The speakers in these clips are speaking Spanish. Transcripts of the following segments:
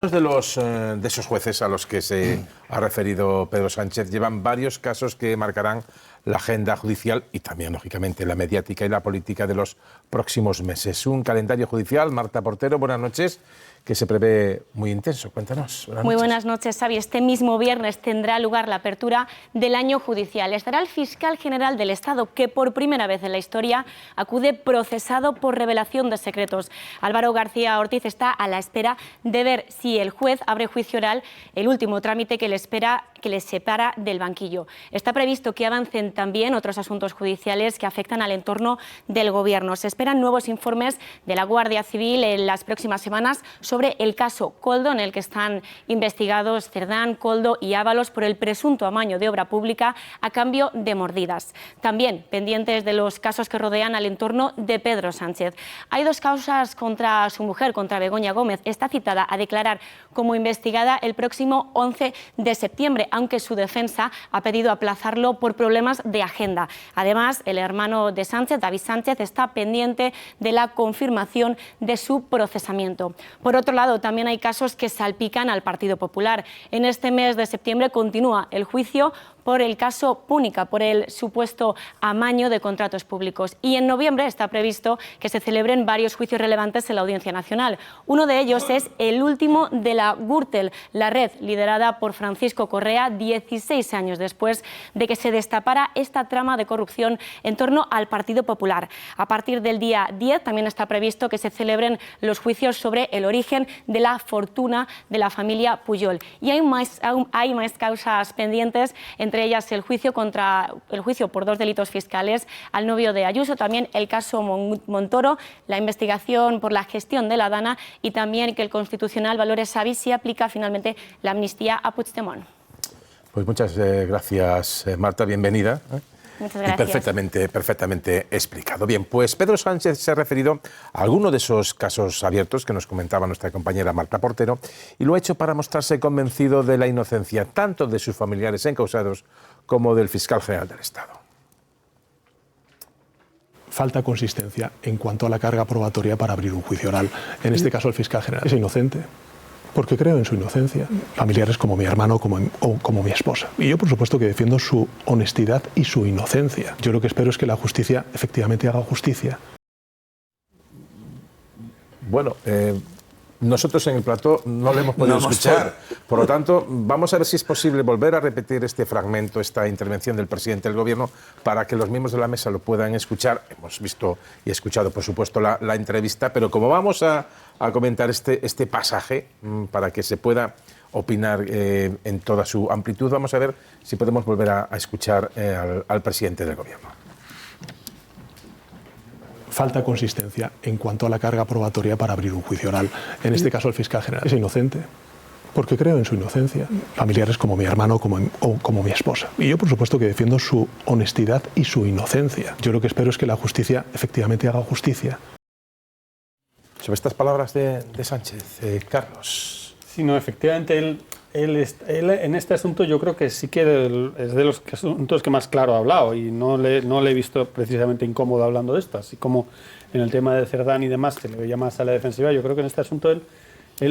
De esos jueces a los que se ha referido Pedro Sánchez llevan varios casos que marcarán la agenda judicial y también, lógicamente, la mediática y la política de los próximos meses. Un calendario judicial, Marta Portero, buenas noches, que se prevé muy intenso. Cuéntanos. Muy buenas noches, Xavi. Este mismo viernes tendrá lugar la apertura del año judicial. Estará el fiscal general del Estado, que por primera vez en la historia acude procesado por revelación de secretos. Álvaro García Ortiz está a la espera de ver si el juez abre juicio oral, el último trámite que le separa del banquillo. Está previsto que avancen también otros asuntos judiciales que afectan al entorno del Gobierno. Se esperan nuevos informes de la Guardia Civil en las próximas semanas sobre el caso Koldo, en el que están investigados Cerdán, Koldo y Ábalos por el presunto amaño de obra pública a cambio de mordidas. También pendientes de los casos que rodean al entorno de Pedro Sánchez. Hay dos causas contra su mujer, contra Begoña Gómez. Está citada a declarar como investigada el próximo 11 de septiembre, aunque su defensa ha pedido aplazarlo por problemas de agenda. Además, el hermano de Sánchez, David Sánchez, está pendiente de la confirmación de su procesamiento. Por otro lado, también hay casos que salpican al Partido Popular. En este mes de septiembre continúa el juicio por el caso Púnica, por el supuesto amaño de contratos públicos. Y en noviembre está previsto que se celebren varios juicios relevantes en la Audiencia Nacional. Uno de ellos es el último de la Gürtel, la red liderada por Francisco Correa, 16 años después de que se destapara esta trama de corrupción en torno al Partido Popular. A partir del día 10 también está previsto que se celebren los juicios sobre el origen de la fortuna de la familia Pujol. Y hay más causas pendientes, entre ellas el juicio por dos delitos fiscales al novio de Ayuso, también el caso Montoro, la investigación por la gestión de la Dana y también que el Constitucional valore, Xavi, si aplica finalmente la amnistía a Puigdemont. Pues muchas gracias, Marta, bienvenida. Muchas gracias. Y perfectamente explicado. Bien, pues Pedro Sánchez se ha referido a alguno de esos casos abiertos que nos comentaba nuestra compañera Marta Portero y lo ha hecho para mostrarse convencido de la inocencia tanto de sus familiares encausados como del fiscal general del Estado. Falta consistencia en cuanto a la carga probatoria para abrir un juicio oral. En este caso, el fiscal general es inocente, porque creo en su inocencia. Familiares como mi hermano o como mi esposa. Y yo, por supuesto, que defiendo su honestidad y su inocencia. Yo lo que espero es que la justicia efectivamente haga justicia. Bueno, nosotros en el plató no lo hemos podido escuchar. Por lo tanto, vamos a ver si es posible volver a repetir este fragmento, esta intervención del presidente del Gobierno, para que los miembros de la mesa lo puedan escuchar. Hemos visto y escuchado, por supuesto, la entrevista, pero como vamos a comentar este pasaje para que se pueda opinar en toda su amplitud, vamos a ver si podemos volver a escuchar al presidente del Gobierno. Falta consistencia en cuanto a la carga probatoria para abrir un juicio oral. En este caso, el fiscal general es inocente, porque creo en su inocencia. Familiares como mi hermano o como mi esposa. Y yo, por supuesto, que defiendo su honestidad y su inocencia. Yo lo que espero es que la justicia efectivamente haga justicia. Sobre estas palabras de Sánchez, Carlos. Sí, no, efectivamente, él en este asunto yo creo que sí que es de los asuntos que más claro ha hablado y no le he visto precisamente incómodo hablando de esto, así como en el tema de Cerdán y demás se le veía más a la defensiva. Yo creo que en este asunto él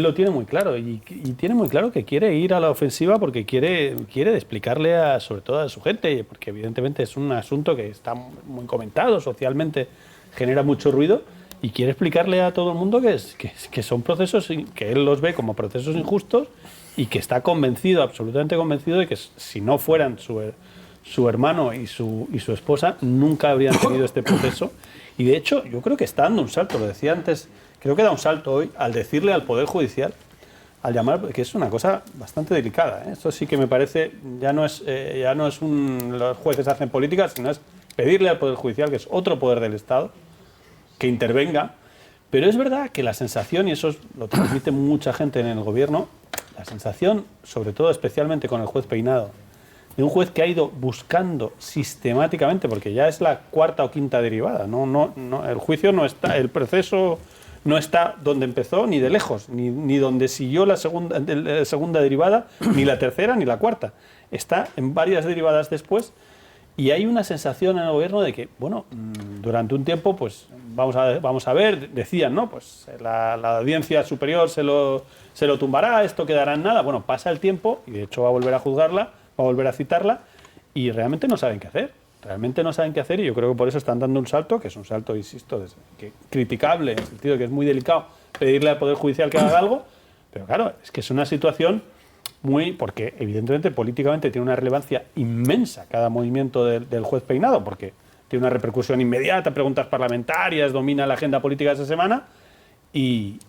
lo tiene muy claro y tiene muy claro que quiere ir a la ofensiva porque quiere explicarle sobre todo a su gente, porque evidentemente es un asunto que está muy comentado socialmente, genera mucho ruido y quiere explicarle a todo el mundo que son procesos que él los ve como procesos injustos y que está convencido, absolutamente convencido de que si no fueran su hermano y su esposa, nunca habrían tenido este proceso. Y de hecho, yo creo que está dando un salto, lo decía antes, creo que da un salto hoy al decirle al Poder Judicial, al llamar, que es una cosa bastante delicada, ¿eh? Esto sí que me parece, ya no es los jueces hacen política, sino es pedirle al Poder Judicial, que es otro poder del Estado, que intervenga. Pero es verdad que la sensación, y eso lo transmite mucha gente en el Gobierno, la sensación, sobre todo especialmente con el juez Peinado, de un juez que ha ido buscando sistemáticamente, porque ya es la cuarta o quinta derivada, el juicio no está, el proceso no está donde empezó ni de lejos, ni donde siguió la segunda derivada, ni la tercera ni la cuarta. Está en varias derivadas después Y hay una sensación en el gobierno de que, bueno, durante un tiempo, pues vamos a ver, decían, ¿no? Pues la audiencia superior se lo tumbará, esto quedará en nada. Bueno, pasa el tiempo y de hecho va a volver a juzgarla, va a volver a citarla y realmente no saben qué hacer. Realmente no saben qué hacer y yo creo que por eso están dando un salto, que es un salto, insisto, criticable, en el sentido de que es muy delicado pedirle al Poder Judicial que haga algo, pero claro, es que es una situación porque evidentemente políticamente tiene una relevancia inmensa cada movimiento del juez Peinado, porque tiene una repercusión inmediata, preguntas parlamentarias, domina la agenda política de esa semana y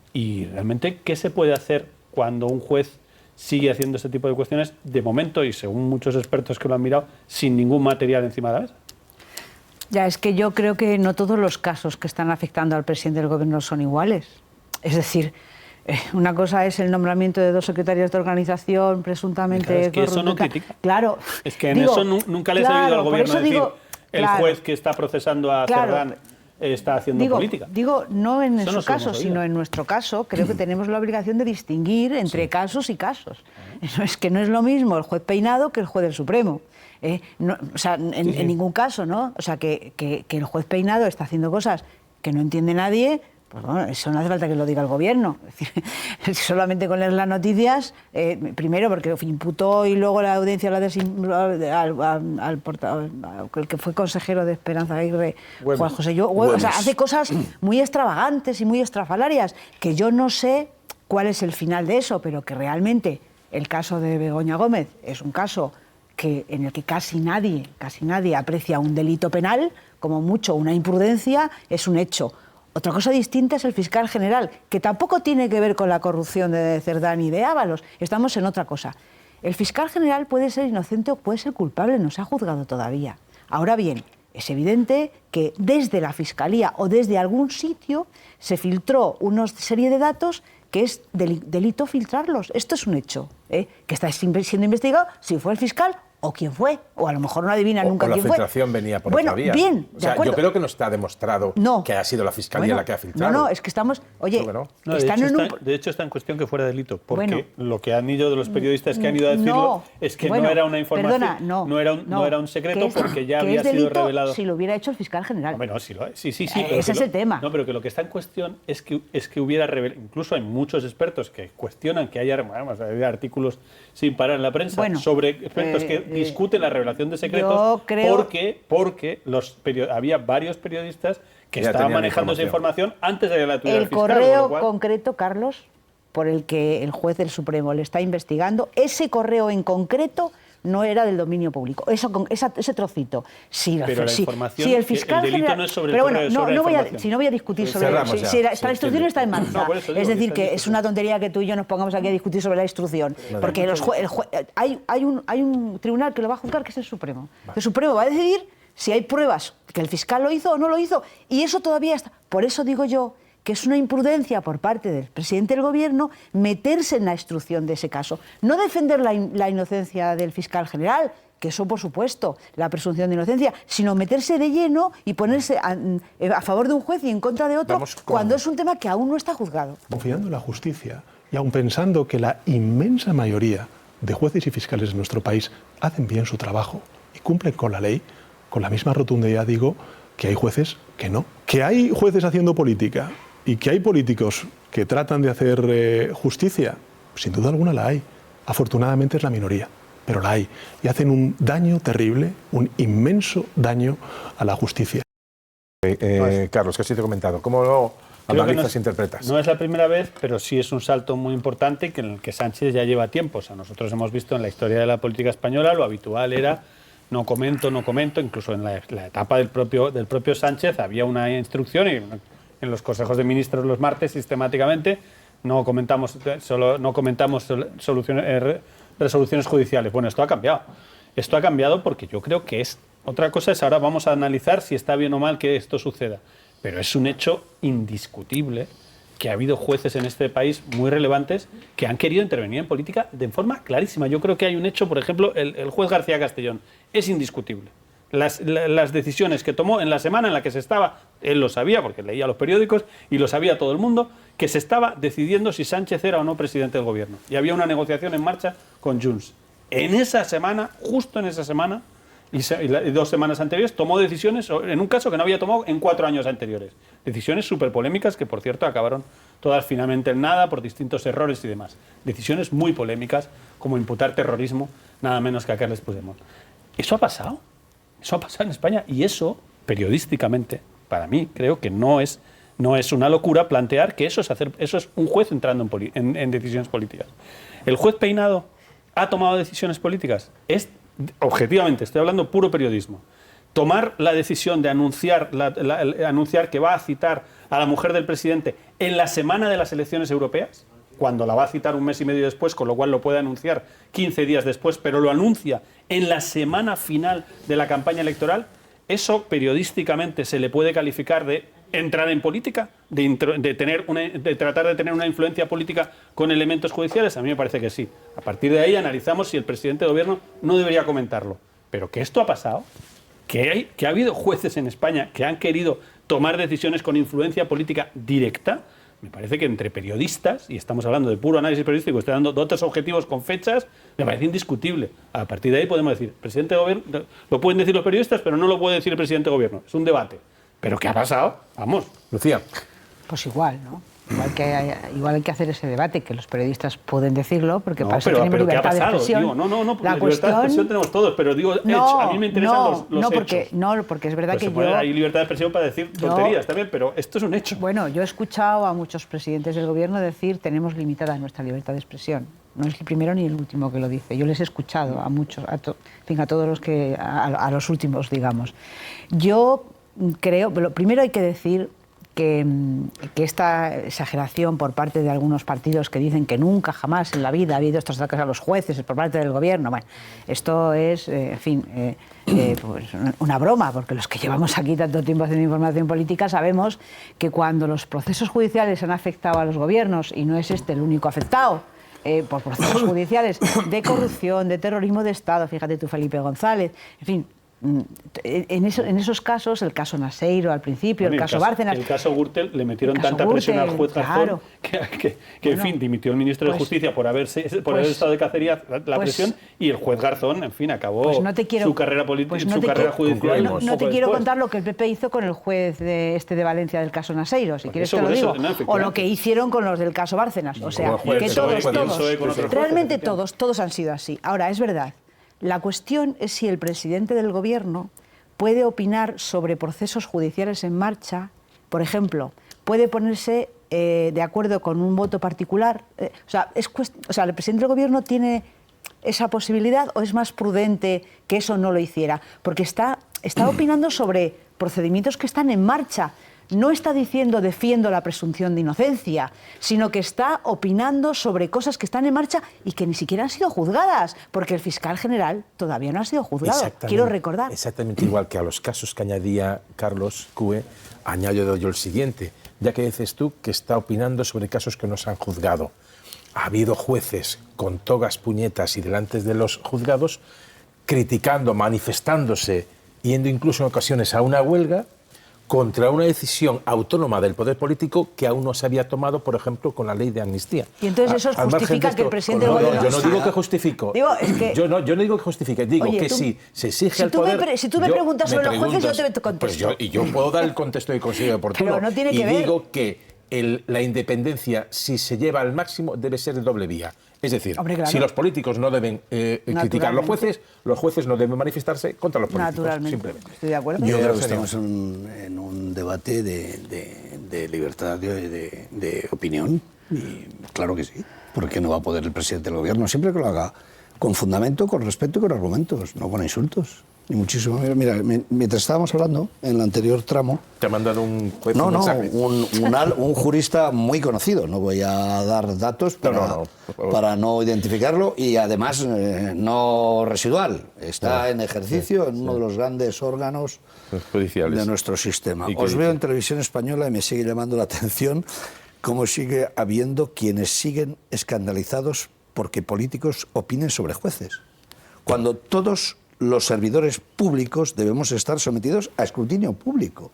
realmente, ¿qué se puede hacer cuando un juez sigue haciendo este tipo de cuestiones de momento y según muchos expertos que lo han mirado, sin ningún material encima de la mesa? Ya, es que yo creo que no todos los casos que están afectando al presidente del gobierno son iguales. Es decir, una cosa es el nombramiento de 2 secretarios de organización presuntamente claro, es que corrupta. eso no critica. Claro. Es que en eso nunca les ha oído al gobierno decir el claro, juez que está procesando a Cerdán está haciendo política. Digo, no en eso su caso, sino en nuestro caso, creo que tenemos la obligación de distinguir entre casos y casos. Es que no es lo mismo el juez Peinado que el juez del Supremo. No, o sea, en ningún caso, ¿no? O sea, que el juez Peinado está haciendo cosas que no entiende nadie. Pues bueno, eso no hace falta que lo diga el gobierno. Es decir, solamente con leer las noticias, primero porque imputó y luego la audiencia al que fue consejero de Esperanza Aguirre, Juan José Güemes. O sea, hace cosas muy extravagantes y muy estrafalarias, que yo no sé cuál es el final de eso, pero que realmente el caso de Begoña Gómez es un caso en el que casi nadie aprecia un delito penal, como mucho una imprudencia, es un hecho. Otra cosa distinta es el fiscal general, que tampoco tiene que ver con la corrupción de Cerdán y de Ábalos. Estamos en otra cosa. El fiscal general puede ser inocente o puede ser culpable, no se ha juzgado todavía. Ahora bien, es evidente que desde la Fiscalía o desde algún sitio se filtró una serie de datos que es delito filtrarlos. Esto es un hecho, que está siendo investigado si fue el fiscal o quién fue, o a lo mejor no adivina nunca quién fue. La filtración venía por otra vía. Bien, o sea, yo creo que no está demostrado que ha sido la Fiscalía la que ha filtrado. No, es que estamos... Oye, de hecho está en cuestión que fuera delito, porque lo que han ido de los periodistas que han ido a decirlo es que no era una información, no era un secreto porque ya había sido revelado. Si lo hubiera hecho el fiscal general. Bueno, sí, ese es el tema. No, pero que lo que está en cuestión es que hubiera revelado. Incluso hay muchos expertos que cuestionan que haya artículos sin parar en la prensa sobre expertos que discuten la revelación de secretos porque había varios periodistas que estaban manejando esa información antes de que la tuviera el fiscal. El correo concreto, Carlos, por el que el juez del Supremo le está investigando, ese correo en concreto no era del dominio público. Ese trocito. Pero la información, si el fiscal el delito general, no es sobre pero el correo, no voy a discutir sobre si la instrucción está en marcha. Es decir, que es una tontería que tú y yo nos pongamos aquí a discutir sobre la instrucción, porque hay un tribunal que lo va a juzgar, que es el Supremo. El Supremo va a decidir si hay pruebas que el fiscal lo hizo o no lo hizo, y eso todavía está. Por eso digo yo que es una imprudencia por parte del presidente del gobierno meterse en la instrucción de ese caso. No defender la inocencia del fiscal general, que eso por supuesto, la presunción de inocencia, sino meterse de lleno y ponerse a favor de un juez y en contra de otro cuando es un tema que aún no está juzgado. Confiando en la justicia y aun pensando que la inmensa mayoría de jueces y fiscales de nuestro país hacen bien su trabajo y cumplen con la ley, con la misma rotundidad digo que hay jueces que no. Que hay jueces haciendo política y que hay políticos que tratan de hacer justicia, sin duda alguna la hay. Afortunadamente es la minoría, pero la hay. Y hacen un daño terrible, un inmenso daño a la justicia. Carlos, que así te he comentado. ¿Cómo lo analizas e interpretas? No es la primera vez, pero sí es un salto muy importante en el que Sánchez ya lleva tiempo. O sea, nosotros hemos visto en la historia de la política española, lo habitual era no comento, incluso en la etapa del propio Sánchez había una instrucción y en los consejos de ministros los martes sistemáticamente no comentamos resoluciones judiciales. Bueno, esto ha cambiado. Esto ha cambiado porque yo creo que otra cosa es ahora vamos a analizar si está bien o mal que esto suceda. Pero es un hecho indiscutible que ha habido jueces en este país muy relevantes que han querido intervenir en política de forma clarísima. Yo creo que hay un hecho, por ejemplo, el juez García Castellón, es indiscutible. Las decisiones que tomó en la semana en la que se estaba, él lo sabía porque leía los periódicos y lo sabía todo el mundo, que se estaba decidiendo si Sánchez era o no presidente del gobierno. Y había una negociación en marcha con Junts. En esa semana, justo en esa semana, y 2 semanas anteriores tomó decisiones en un caso que no había tomado en 4 años anteriores. Decisiones súper polémicas que, por cierto, acabaron todas finalmente en nada por distintos errores y demás. Decisiones muy polémicas, como imputar terrorismo, nada menos que a Carles Puigdemont. Eso ha pasado en España, y eso, periodísticamente, para mí, creo que no es una locura plantear que eso es un juez entrando en decisiones políticas. ¿El juez Peinado ha tomado decisiones políticas? Objetivamente, estoy hablando puro periodismo. Tomar la decisión de anunciar que va a citar a la mujer del presidente en la semana de las elecciones europeas, cuando la va a citar un mes y medio después, con lo cual lo puede anunciar 15 días después, pero lo anuncia en la semana final de la campaña electoral, eso periodísticamente se le puede calificar de entrar en política, de tratar de tener una influencia política con elementos judiciales. A mí me parece que sí. A partir de ahí analizamos si el presidente de gobierno no debería comentarlo. Pero que esto ha pasado, que ha habido jueces en España que han querido tomar decisiones con influencia política directa, me parece que entre periodistas, y estamos hablando de puro análisis periodístico, estoy dando datos objetivos con fechas, me parece indiscutible. A partir de ahí podemos decir, presidente de gobierno, lo pueden decir los periodistas, pero no lo puede decir el presidente de gobierno. Es un debate. ¿Pero qué ha pasado? Vamos. Lucía. Pues igual, ¿no? Igual hay que hacer ese debate, que los periodistas pueden decirlo, porque para eso pero tenemos libertad de expresión. Digo, no, la libertad de expresión tenemos todos, pero digo, a mí me interesan los hechos. No, porque es verdad pues que hay libertad de expresión para decir tonterías también, pero esto es un hecho. Bueno, yo he escuchado a muchos presidentes del gobierno decir tenemos limitada nuestra libertad de expresión. No es el primero ni el último que lo dice. Yo les he escuchado a muchos, a todos los que, a los últimos, digamos. Yo creo, pero primero hay que decir que esta exageración por parte de algunos partidos que dicen que nunca, jamás en la vida ha habido estos ataques a los jueces por parte del gobierno, bueno, esto es, pues una broma, porque los que llevamos aquí tanto tiempo haciendo información política sabemos que cuando los procesos judiciales han afectado a los gobiernos, y no es este el único afectado, por procesos judiciales de corrupción, de terrorismo de Estado, fíjate tú, Felipe González, en fin, en esos casos, el caso Naseiro al principio, el caso Bárcenas... El caso Gürtel le metieron tanta presión al juez Garzón que en fin, dimitió el ministro de Justicia por haber estado de cacería la presión, y el juez Garzón, en fin, acabó su carrera política, su carrera judicial. No te quiero contar lo que el PP hizo con el juez de Valencia del caso Naseiro, si quieres te lo digo, o lo que hicieron con los del caso Bárcenas, o sea, que todos, realmente todos han sido así. Ahora, es verdad, la cuestión es si el presidente del gobierno puede opinar sobre procesos judiciales en marcha, por ejemplo, puede ponerse de acuerdo con un voto particular. ¿El presidente del gobierno tiene esa posibilidad o es más prudente que eso no lo hiciera? Porque está opinando sobre procedimientos que están en marcha. No está diciendo defiendo la presunción de inocencia, sino que está opinando sobre cosas que están en marcha y que ni siquiera han sido juzgadas, porque el fiscal general todavía no ha sido juzgado, quiero recordar. Exactamente igual que a los casos que añadía Carlos Cue, añado yo el siguiente, ya que dices tú que está opinando sobre casos que no se han juzgado. Ha habido jueces con togas, puñetas y delante de los juzgados criticando, manifestándose, yendo incluso en ocasiones a una huelga, contra una decisión autónoma del poder político que aún no se había tomado, por ejemplo, con la ley de amnistía. Y entonces eso justifica que el presidente del gobierno... Yo no digo que justifico. Yo no digo que justifique. Digo que si se exige al poder... Si tú me preguntas sobre los jueces, yo te contesto. Pues yo puedo dar el contexto que considero oportuno. Pero no tiene que ver. Y digo que la independencia, si se lleva al máximo, debe ser de doble vía. Es decir, si los políticos no deben criticar a los jueces no deben manifestarse contra los políticos. Naturalmente. Simplemente. Estoy de acuerdo. Yo creo que estamos en un debate de libertad de opinión. Y claro que sí. ¿Por qué no va a poder el presidente del gobierno? Siempre que lo haga con fundamento, con respeto y con argumentos, no con insultos. Ni muchísimo. Mira, mientras estábamos hablando, en el anterior tramo... ¿Te ha mandado un juez un mensaje? Un jurista muy conocido. No voy a dar datos para no identificarlo, y además no residual. Está en ejercicio en uno de los grandes órganos judiciales de nuestro sistema. Os veo en televisión española y me sigue llamando la atención cómo sigue habiendo quienes siguen escandalizados porque políticos opinen sobre jueces, cuando todos los servidores públicos debemos estar sometidos a escrutinio público.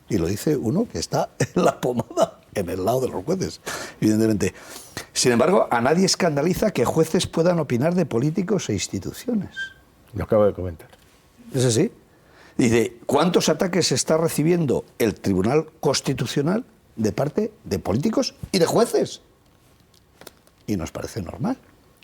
Y lo dice uno que está en la pomada, en el lado de los jueces, evidentemente. Sin embargo, a nadie escandaliza que jueces puedan opinar de políticos e instituciones. Lo acabo de comentar. ¿Es así? Y de cuántos ataques está recibiendo el Tribunal Constitucional de parte de políticos y de jueces. Y nos parece normal.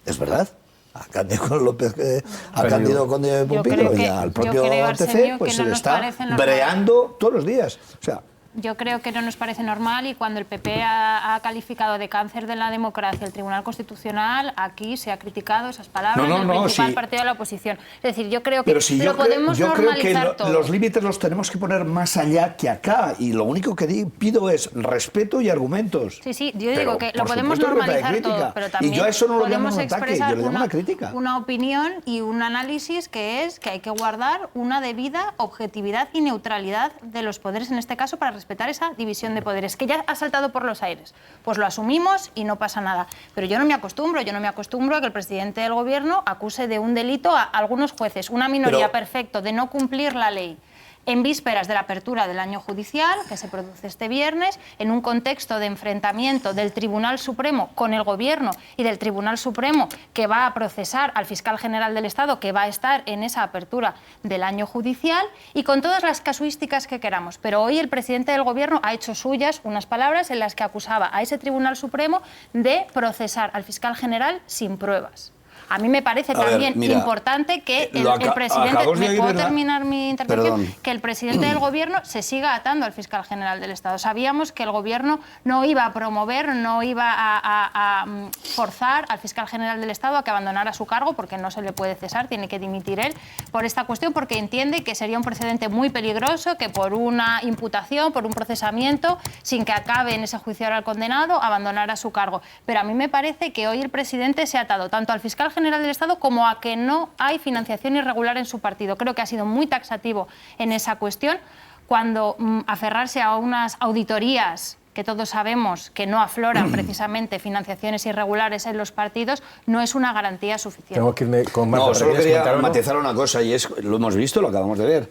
Es verdad. A Cándido López, a Cándido Conde Pumpido y al propio OTC, pues se le está breando todos los días. O sea, yo creo que no nos parece normal, y cuando el PP ha calificado de cáncer de la democracia el Tribunal Constitucional, aquí se ha criticado esas palabras del principal partido de la oposición. Es decir, yo creo que podemos normalizar todo. Los límites los tenemos que poner más allá que acá, y lo único que pido es respeto y argumentos. Sí, yo digo que lo podemos normalizar todo, pero también y yo a eso no lo llamo podemos un ataque, expresar yo le llamo una crítica. Una opinión y un análisis que es que hay que guardar una debida objetividad y neutralidad de los poderes, en este caso, para respetar esa división de poderes, que ya ha saltado por los aires. Pues lo asumimos y no pasa nada. Pero yo no me acostumbro a que el presidente del gobierno acuse de un delito a algunos jueces, una minoría perfecto de no cumplir la ley, en vísperas de la apertura del año judicial, que se produce este viernes, en un contexto de enfrentamiento del Tribunal Supremo con el Gobierno y del Tribunal Supremo que va a procesar al fiscal general del Estado, que va a estar en esa apertura del año judicial, y con todas las casuísticas que queramos. Pero hoy el presidente del Gobierno ha hecho suyas unas palabras en las que acusaba a ese Tribunal Supremo de procesar al fiscal general sin pruebas. A mí me parece también importante que el presidente... ¿Me puedo terminar mi intervención? Perdón. Que el presidente del Gobierno se siga atando al fiscal general del Estado. Sabíamos que el Gobierno no iba a promover, no iba a forzar al fiscal general del Estado a que abandonara su cargo, porque no se le puede cesar, tiene que dimitir él por esta cuestión, porque entiende que sería un precedente muy peligroso que por una imputación, por un procesamiento, sin que acabe en ese juicio oral condenado, abandonara su cargo. Pero a mí me parece que hoy el presidente se ha atado tanto al fiscal general del Estado como a que no hay financiación irregular en su partido. Creo que ha sido muy taxativo en esa cuestión, cuando aferrarse a unas auditorías que todos sabemos que no afloran precisamente financiaciones irregulares en los partidos, no es una garantía suficiente. Tengo que irme con Marta. No, solo quería matizar una cosa, y es, lo hemos visto, lo acabamos de ver.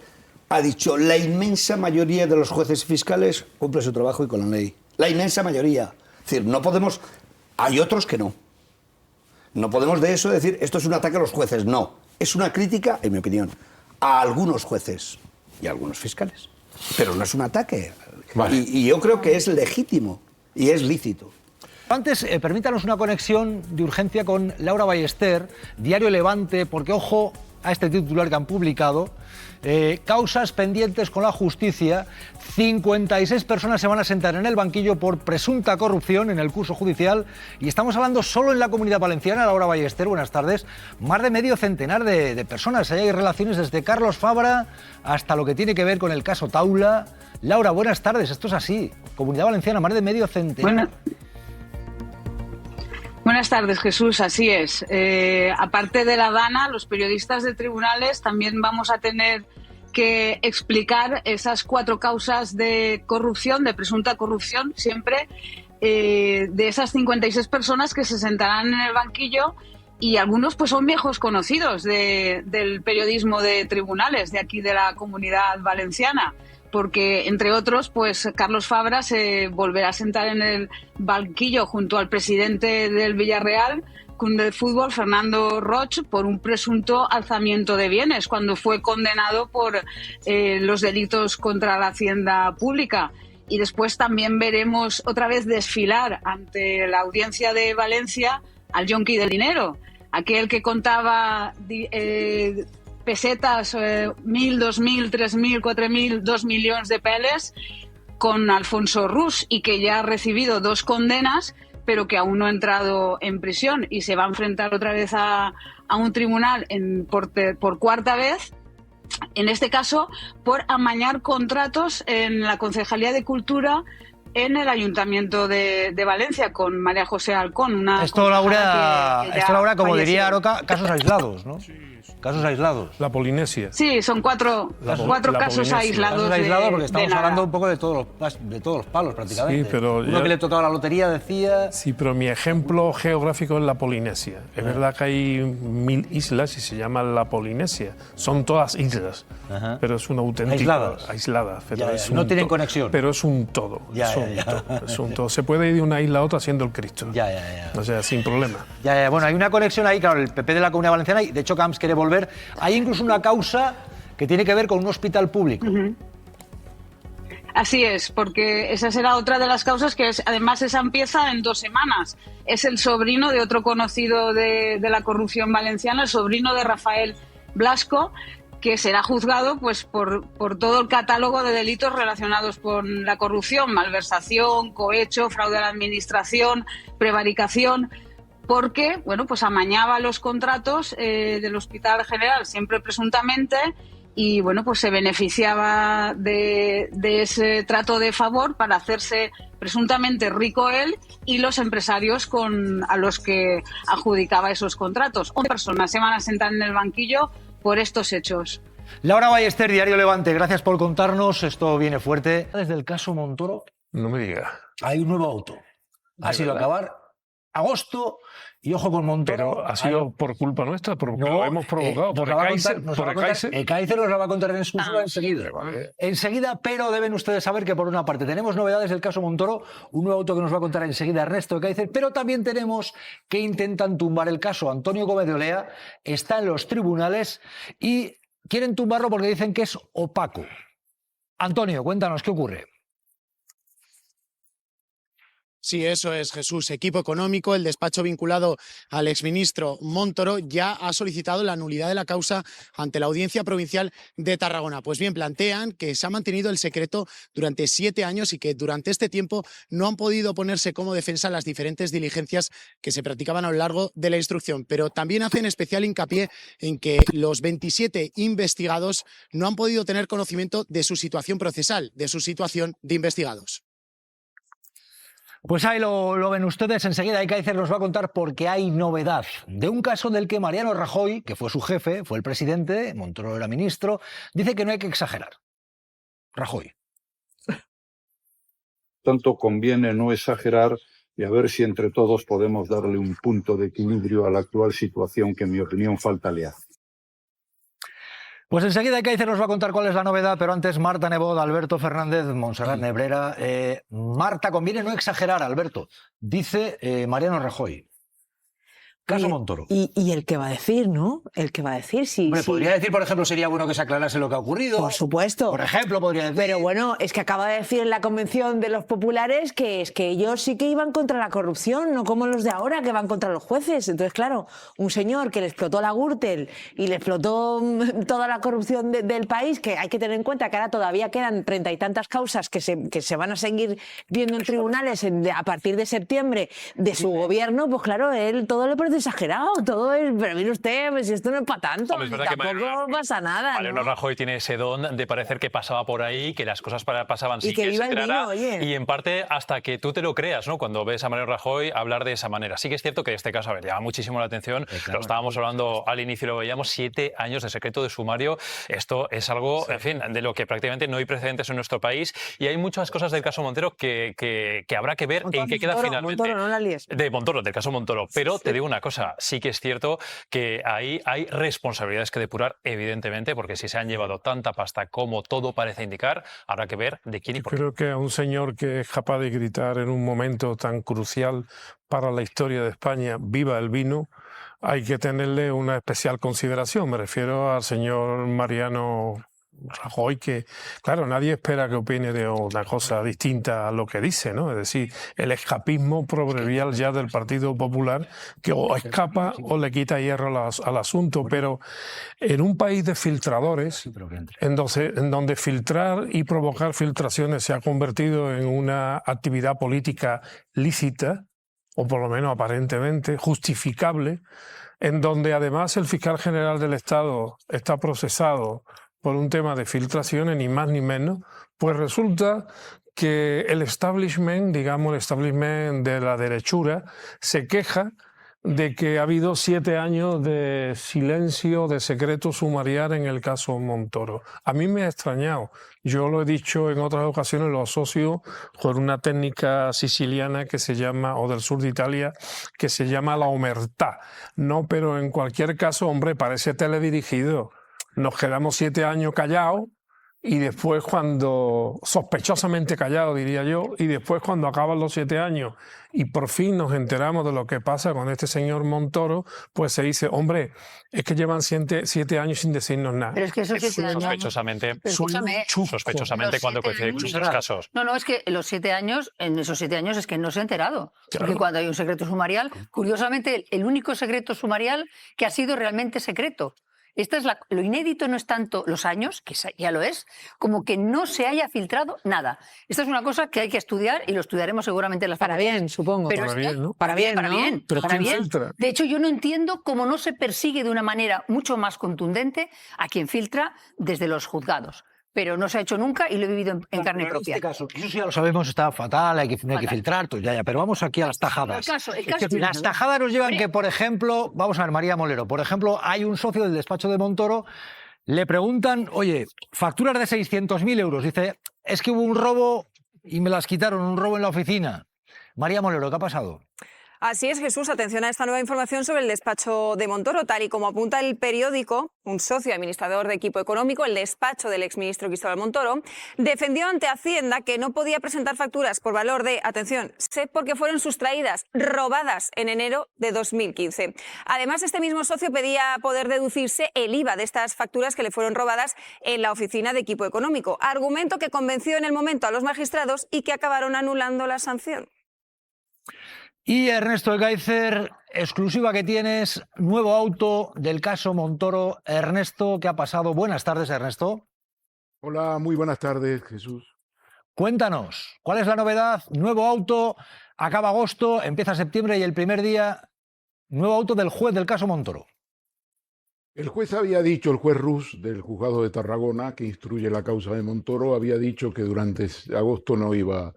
Ha dicho, la inmensa mayoría de los jueces fiscales cumple su trabajo y con la ley. La inmensa mayoría. Es decir, no podemos... Hay otros que no. No podemos de eso decir, esto es un ataque a los jueces. No, es una crítica, en mi opinión, a algunos jueces y a algunos fiscales. Pero no es un ataque. Vale. Y yo creo que es legítimo y es lícito. Antes, permítanos una conexión de urgencia con Laura Ballester, Diario Levante, porque ojo a este titular que han publicado. Causas pendientes con la justicia. 56 personas se van a sentar en el banquillo por presunta corrupción en el curso judicial, y estamos hablando solo en la Comunidad Valenciana. Laura Ballester, buenas tardes. Más de medio centenar de personas. Hay relaciones desde Carlos Fabra hasta lo que tiene que ver con el caso Taula. Laura, buenas tardes. Esto es así. Comunidad Valenciana, más de medio centenar. Buenas tardes, Jesús, así es. Aparte de la Dana, los periodistas de tribunales también vamos a tener que explicar esas 4 causas de corrupción, de presunta corrupción, siempre, de esas 56 personas que se sentarán en el banquillo, y algunos pues son viejos conocidos del periodismo de tribunales, de aquí de la Comunidad Valenciana. Porque, entre otros, pues Carlos Fabra se volverá a sentar en el banquillo junto al presidente del Villarreal, Club de Fútbol, Fernando Roig, por un presunto alzamiento de bienes, cuando fue condenado por los delitos contra la hacienda pública. Y después también veremos otra vez desfilar ante la audiencia de Valencia al yonki del dinero, aquel que contaba... pesetas, 1.000, 2.000, 3.000, 4.000, 2 millones de peles con Alfonso Rus, y que ya ha recibido 2 condenas, pero que aún no ha entrado en prisión, y se va a enfrentar otra vez a un tribunal por 4ª vez, en este caso por amañar contratos en la Concejalía de Cultura en el Ayuntamiento de Valencia, con María José Alcón. Esto, Laura, como diría Aroca, casos aislados, ¿no? Sí. Casos aislados. La Polinesia. Sí, son cuatro casos aislados. Casos aislados porque estamos hablando un poco de todos los palos, prácticamente. Sí, pero uno que le tocaba la lotería decía... Sí, pero mi ejemplo geográfico es la Polinesia. Es verdad que hay 1000 islas y se llama la Polinesia. Son todas islas, pero es un auténtico... Aisladas. Pero no tienen conexión. Pero es un todo. asunto. Se puede ir de una isla a otra siendo el Cristo. O sea, sin problema. Bueno, hay una conexión ahí, claro, el PP de la Comunidad Valenciana, y de hecho Camps quiere volver. Hay incluso una causa que tiene que ver con un hospital público. Así es, porque esa será otra de las causas que además esa empieza en 2 semanas. Es el sobrino de otro conocido de la corrupción valenciana, el sobrino de Rafael Blasco, que será juzgado pues por todo el catálogo de delitos relacionados con la corrupción, malversación, cohecho, fraude a la administración, prevaricación, porque bueno, pues amañaba los contratos del Hospital General, siempre presuntamente, y bueno, pues se beneficiaba de ese trato de favor para hacerse presuntamente rico él y los empresarios a los que adjudicaba esos contratos. 11 personas se van a sentar en el banquillo por estos hechos. Laura Ballester, Diario Levante, gracias por contarnos. Esto viene fuerte. Desde el caso Montoro, no me digas. Hay un nuevo auto. Ha sido acabar agosto. Y ojo con Montoro. Pero ha sido por culpa nuestra, porque lo hemos provocado. Ecaizer nos la va a contar en exclusiva enseguida. Enseguida, pero deben ustedes saber que por una parte tenemos novedades del caso Montoro, un nuevo auto que nos va a contar enseguida Ernesto Ecaizer, pero también tenemos que intentan tumbar el caso. Antonio Gómez de Olea está en los tribunales y quieren tumbarlo porque dicen que es opaco. Antonio, cuéntanos, ¿qué ocurre? Sí, eso es, Jesús. Equipo Económico, el despacho vinculado al exministro Montoro, ya ha solicitado la nulidad de la causa ante la Audiencia Provincial de Tarragona. Pues bien, plantean que se ha mantenido el secreto durante 7 años y que durante este tiempo no han podido ponerse como defensa las diferentes diligencias que se practicaban a lo largo de la instrucción. Pero también hacen especial hincapié en que los 27 investigados no han podido tener conocimiento de su situación procesal, de su situación de investigados. Pues ahí lo ven ustedes. Enseguida Ecaizer nos va a contar porque hay novedad de un caso del que Mariano Rajoy, que fue su jefe, fue el presidente, Montoro era ministro, dice que no hay que exagerar. Rajoy. Tanto conviene no exagerar y a ver si entre todos podemos darle un punto de equilibrio a la actual situación que en mi opinión falta le hace. Pues enseguida Ecaizer nos va a contar cuál es la novedad, pero antes Marta Nebot, Alberto Fernández, Montserrat Nebrera. Marta, conviene no exagerar, Alberto, dice Mariano Rajoy. Caso Montoro. Y el que va a decir, ¿no? El que va a decir, sí. Hombre, podría decir, por ejemplo, sería bueno que se aclarase lo que ha ocurrido. Por supuesto. Por ejemplo, podría decir. Pero bueno, es que acaba de decir en la convención de los populares que es que ellos sí que iban contra la corrupción, no como los de ahora que van contra los jueces. Entonces, claro, un señor que le explotó la Gürtel y le explotó toda la corrupción del país, que hay que tener en cuenta que ahora todavía quedan 30 y tantas causas que se van a seguir viendo en tribunales a partir de septiembre de su gobierno, pues claro, él todo le parece exagerado. Todo es, pero mire usted, pues esto no es para tanto, Hombre, es tampoco pasa nada. Mariano Rajoy tiene ese don de parecer que pasaba por ahí, que las cosas pasaban sin y que viva el vino, oye. Y en parte hasta que tú te lo creas, ¿no? Cuando ves a Mariano Rajoy hablar de esa manera. Sí que es cierto que este caso, a ver, llama muchísimo la atención, lo estábamos hablando al inicio, lo veíamos, 7 años de secreto de sumario. Esto es algo, en fin, de lo que prácticamente no hay precedentes en nuestro país y hay muchas cosas del caso Montero que habrá que ver en qué queda finalmente. Montoro, no la líes. De Montoro, del caso Montoro. Pero te digo una cosa, sí que es cierto que ahí hay responsabilidades que depurar, evidentemente, porque si se han llevado tanta pasta como todo parece indicar, habrá que ver de quién y por qué. Creo que a un señor que es capaz de gritar en un momento tan crucial para la historia de España, ¡viva el vino!, hay que tenerle una especial consideración. Me refiero al señor Mariano Rajoy, que, claro, nadie espera que opine de una cosa distinta a lo que dice, ¿no? Es decir, el escapismo proverbial ya del Partido Popular, que o escapa o le quita hierro al asunto, pero en un país de filtradores, en donde filtrar y provocar filtraciones se ha convertido en una actividad política lícita, o por lo menos aparentemente justificable, en donde además el fiscal general del Estado está procesado por un tema de filtraciones, ni más ni menos, pues resulta que el establishment, digamos el establishment de la derechura, se queja de que ha habido 7 años de silencio, de secreto sumarial en el caso Montoro. A mí me ha extrañado. Yo lo he dicho en otras ocasiones, lo asocio con una técnica siciliana que se llama, o del sur de Italia, que se llama la omertà. No, pero en cualquier caso, hombre, parece teledirigido. Nos quedamos 7 años callados y después cuando, sospechosamente callado diría yo, y después cuando acaban los 7 años y por fin nos enteramos de lo que pasa con este señor Montoro, pues se dice, hombre, es que llevan 7 años sin decirnos nada. Pero es que esos 7 años... Sospechosamente cuando coinciden con esos casos. No, es que en esos 7 años es que no se ha enterado. Claro. Porque cuando hay un secreto sumarial, curiosamente, el único secreto sumarial que ha sido realmente secreto. Lo inédito no es tanto los años, que ya lo es, como que no se haya filtrado nada. Esta es una cosa que hay que estudiar y lo estudiaremos seguramente en las Para bien, supongo. Pero para bien, ¿no? Para bien, ¿no? Pero para ¿quién bien. filtra? De hecho, yo no entiendo cómo no se persigue de una manera mucho más contundente a quien filtra desde los juzgados. Pero no se ha hecho nunca y lo he vivido en carne propia. En este caso, eso sí ya lo sabemos, está fatal, no hay que filtrar, pues ya, pero vamos aquí a las tajadas. Las tajadas nos llevan que, por ejemplo, vamos a ver, María Molero, por ejemplo, hay un socio del despacho de Montoro, le preguntan, oye, facturas de 600.000 euros, dice, es que hubo un robo y me las quitaron, un robo en la oficina. María Molero, ¿qué ha pasado? Así es, Jesús. Atención a esta nueva información sobre el despacho de Montoro. Tal y como apunta el periódico, un socio administrador de Equipo Económico, el despacho del exministro Cristóbal Montoro, defendió ante Hacienda que no podía presentar facturas por valor de, atención, porque fueron sustraídas, robadas en enero de 2015. Además, este mismo socio pedía poder deducirse el IVA de estas facturas que le fueron robadas en la oficina de Equipo Económico. Argumento que convenció en el momento a los magistrados y que acabaron anulando la sanción. Y Ernesto Ekaizer, exclusiva que tienes, nuevo auto del caso Montoro. Ernesto, ¿qué ha pasado? Buenas tardes, Ernesto. Hola, muy buenas tardes, Jesús. Cuéntanos, ¿cuál es la novedad? Nuevo auto, acaba agosto, empieza septiembre y el primer día, nuevo auto del juez del caso Montoro. El juez había dicho, el juez Rus del juzgado de Tarragona, que instruye la causa de Montoro, había dicho que durante agosto no iba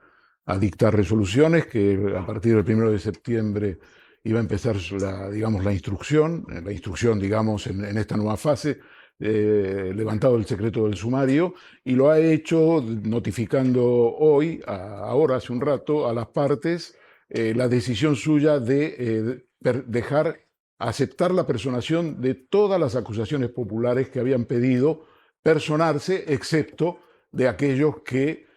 a dictar resoluciones, que a partir del 1 de septiembre iba a empezar la instrucción, en esta nueva fase, levantado el secreto del sumario, y lo ha hecho notificando hoy, ahora hace un rato, a las partes la decisión suya de aceptar la personación de todas las acusaciones populares que habían pedido personarse, excepto de aquellos que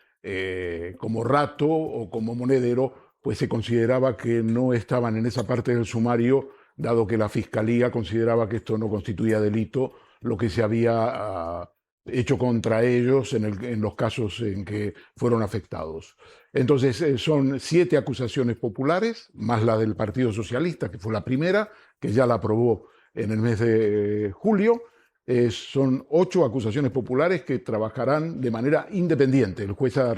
como Rato o como Monedero, pues se consideraba que no estaban en esa parte del sumario, dado que la Fiscalía consideraba que esto no constituía delito, lo que se había hecho contra ellos en los casos en que fueron afectados. Entonces son 7 acusaciones populares, más la del Partido Socialista, que fue la primera, que ya la aprobó en el mes de julio. Son 8 acusaciones populares que trabajarán de manera independiente. El juez ha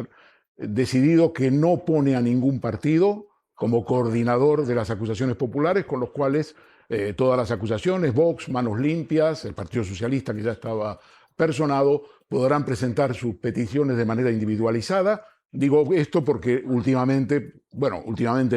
decidido que no pone a ningún partido como coordinador de las acusaciones populares, con los cuales todas las acusaciones, Vox, Manos Limpias, el Partido Socialista, que ya estaba personado, podrán presentar sus peticiones de manera individualizada. Digo esto porque últimamente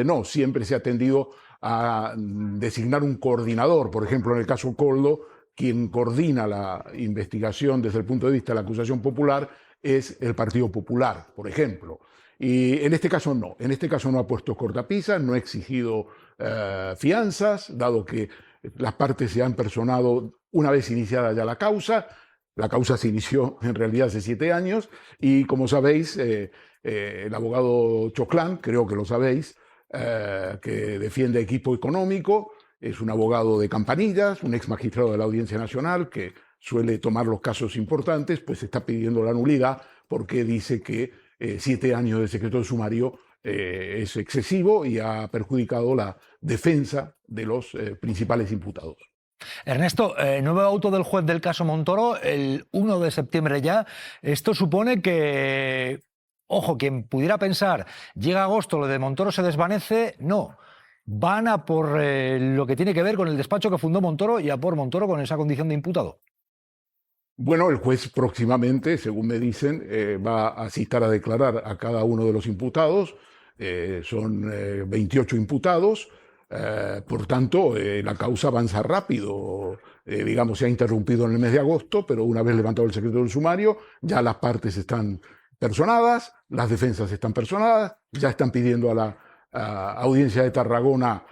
no, siempre se ha tendido a designar un coordinador. Por ejemplo, en el caso Koldo, quien coordina la investigación desde el punto de vista de la acusación popular es el Partido Popular, por ejemplo. Y en este caso no ha puesto cortapisas, no ha exigido fianzas, dado que las partes se han personado una vez iniciada ya la causa. La causa se inició en realidad hace 7 años y, como sabéis, el abogado Choclán, creo que lo sabéis, que defiende Equipo Económico, es un abogado de campanillas, un ex magistrado de la Audiencia Nacional que suele tomar los casos importantes, pues está pidiendo la nulidad porque dice que 7 años de secreto de sumario es excesivo y ha perjudicado la defensa de los principales imputados. Ernesto, nuevo auto del juez del caso Montoro, el 1 de septiembre ya. Esto supone que, ojo, quien pudiera pensar, llega agosto, lo de Montoro se desvanece, no. Van a por lo que tiene que ver con el despacho que fundó Montoro y a por Montoro con esa condición de imputado. Bueno, el juez próximamente, según me dicen, va a citar a declarar a cada uno de los imputados. Son 28 imputados. Por tanto, la causa avanza rápido. Se ha interrumpido en el mes de agosto, pero una vez levantado el secreto del sumario, ya las partes están personadas, las defensas están personadas, ya están pidiendo a la Audiencia de Tarragona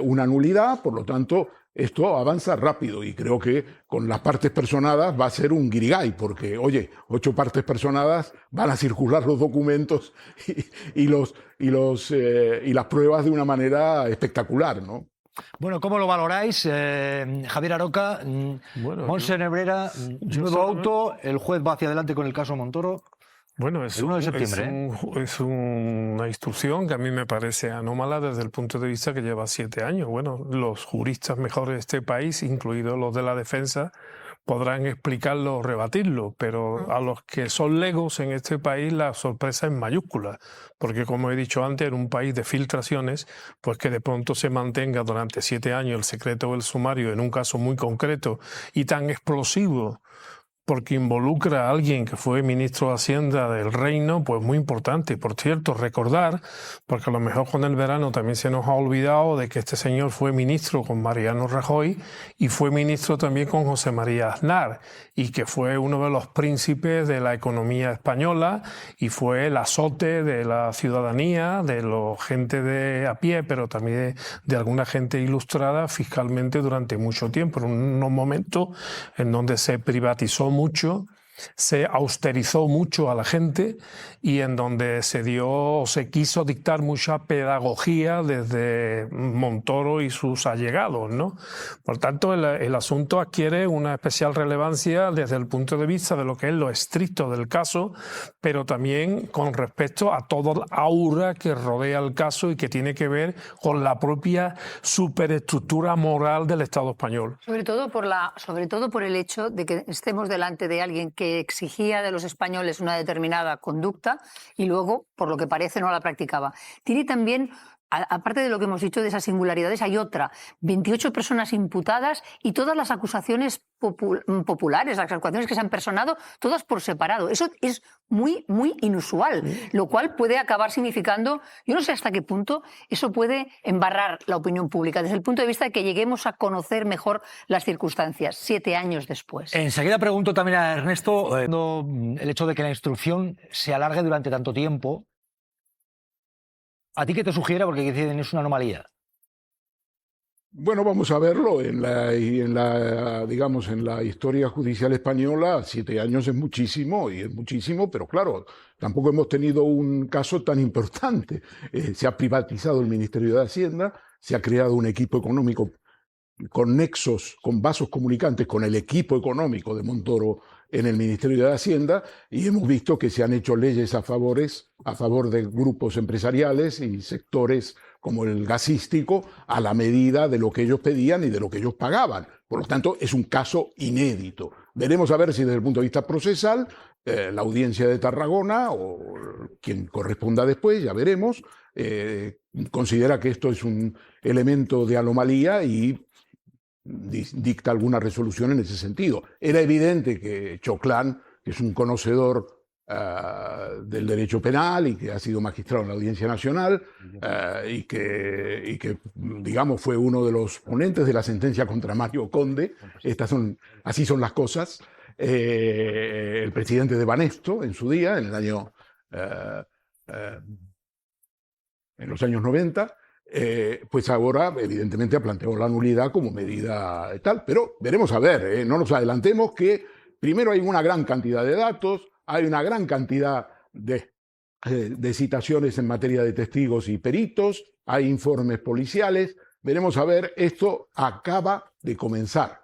una nulidad, por lo tanto, esto avanza rápido y creo que con las partes personadas va a ser un guirigay, porque, oye, 8 partes personadas van a circular los documentos y las pruebas de una manera espectacular, ¿no? Bueno, ¿cómo lo valoráis? Javier Aroca, Montse Nebrera, nuevo auto, el juez va hacia adelante con el caso Montoro. Bueno, el 1 de septiembre. Es una instrucción que a mí me parece anómala desde el punto de vista que lleva 7 años. Bueno, los juristas mejores de este país, incluidos los de la defensa, podrán explicarlo o rebatirlo, pero a los que son legos en este país la sorpresa es mayúscula, porque como he dicho antes, en un país de filtraciones, pues que de pronto se mantenga durante 7 años el secreto o el sumario en un caso muy concreto y tan explosivo, porque involucra a alguien que fue ministro de Hacienda del Reino, pues muy importante. Por cierto, recordar, porque a lo mejor con el verano también se nos ha olvidado de que este señor fue ministro con Mariano Rajoy y fue ministro también con José María Aznar, y que fue uno de los príncipes de la economía española y fue el azote de la ciudadanía, de la gente de a pie, pero también de alguna gente ilustrada fiscalmente durante mucho tiempo, en unos momentos en donde se privatizó mucho, se austerizó mucho a la gente y en donde se quiso dictar mucha pedagogía desde Montoro y sus allegados, ¿no? Por tanto, el asunto adquiere una especial relevancia desde el punto de vista de lo que es lo estricto del caso, pero también con respecto a todo el aura que rodea el caso y que tiene que ver con la propia superestructura moral del Estado español. Sobre todo por el hecho de que estemos delante de alguien que exigía de los españoles una determinada conducta y luego, por lo que parece, no la practicaba. Tiene también, aparte de lo que hemos dicho de esas singularidades, hay otra. 28 personas imputadas y todas las acusaciones populares, las acusaciones que se han personado, todas por separado. Eso es muy, muy inusual, lo cual puede acabar significando, yo no sé hasta qué punto eso puede embarrar la opinión pública, desde el punto de vista de que lleguemos a conocer mejor las circunstancias 7 años después. Enseguida pregunto también a Ernesto, el hecho de que la instrucción se alargue durante tanto tiempo, ¿a ti qué te sugiere? Porque dicen es una anomalía. Bueno, vamos a verlo en la historia judicial española. 7 años es muchísimo, pero claro, tampoco hemos tenido un caso tan importante. Se ha privatizado el Ministerio de Hacienda, se ha creado un equipo económico con nexos, con vasos comunicantes con el equipo económico de Montoro en el Ministerio de Hacienda, y hemos visto que se han hecho leyes a favor de grupos empresariales y sectores como el gasístico, a la medida de lo que ellos pedían y de lo que ellos pagaban. Por lo tanto, es un caso inédito. Veremos a ver si desde el punto de vista procesal, la audiencia de Tarragona, o quien corresponda después, ya veremos, considera que esto es un elemento de anomalía y dicta alguna resolución en ese sentido. Era evidente que Choclán, que es un conocedor del derecho penal y que ha sido magistrado en la Audiencia Nacional y que digamos fue uno de los ponentes de la sentencia contra Mario Conde, así son las cosas, el presidente de Banesto en su día, en los años 90, pues ahora evidentemente ha planteado la nulidad como medida tal, pero veremos a ver, no nos adelantemos, que primero hay una gran cantidad de datos, hay una gran cantidad de citaciones en materia de testigos y peritos, hay informes policiales, veremos a ver, esto acaba de comenzar.